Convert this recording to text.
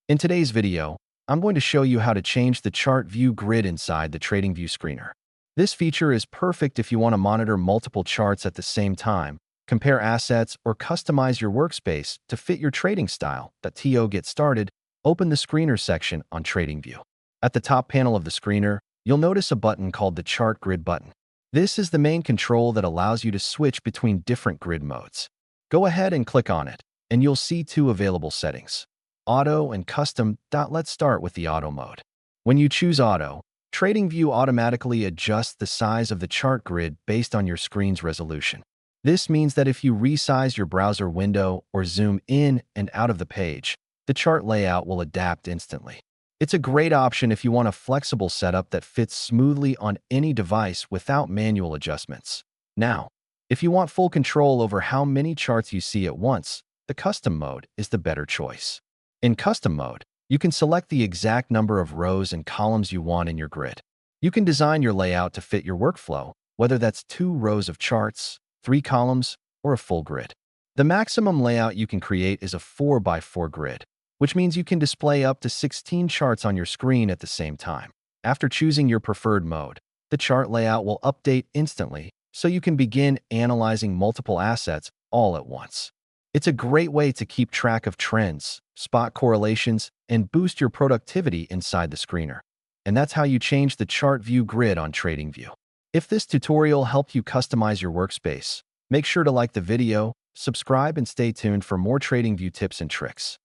In today's video, I'm going to show you how to change the chart view grid inside the TradingView screener. This feature is perfect if you want to monitor multiple charts at the same time, compare assets, or customize your workspace to fit your trading style. To get started, open the screener section on TradingView. At the top panel of the screener, you'll notice a button called the Chart Grid button. This is the main control that allows you to switch between different grid modes. Go ahead and click on it, and you'll see two available settings: Auto and Custom. Let's start with the Auto mode. When you choose Auto, TradingView automatically adjusts the size of the chart grid based on your screen's resolution. This means that if you resize your browser window or zoom in and out of the page, the chart layout will adapt instantly. It's a great option if you want a flexible setup that fits smoothly on any device without manual adjustments. Now, if you want full control over how many charts you see at once, the Custom mode is the better choice. In Custom mode, you can select the exact number of rows and columns you want in your grid. You can design your layout to fit your workflow, whether that's 2 rows of charts, 3 columns, or a full grid. The maximum layout you can create is a 4x4 grid, which means you can display up to 16 charts on your screen at the same time. After choosing your preferred mode, the chart layout will update instantly, so you can begin analyzing multiple assets all at once. It's a great way to keep track of trends, spot correlations, and boost your productivity inside the screener. And that's how you change the chart view grid on TradingView. If this tutorial helped you customize your workspace, make sure to like the video, subscribe, and stay tuned for more TradingView tips and tricks.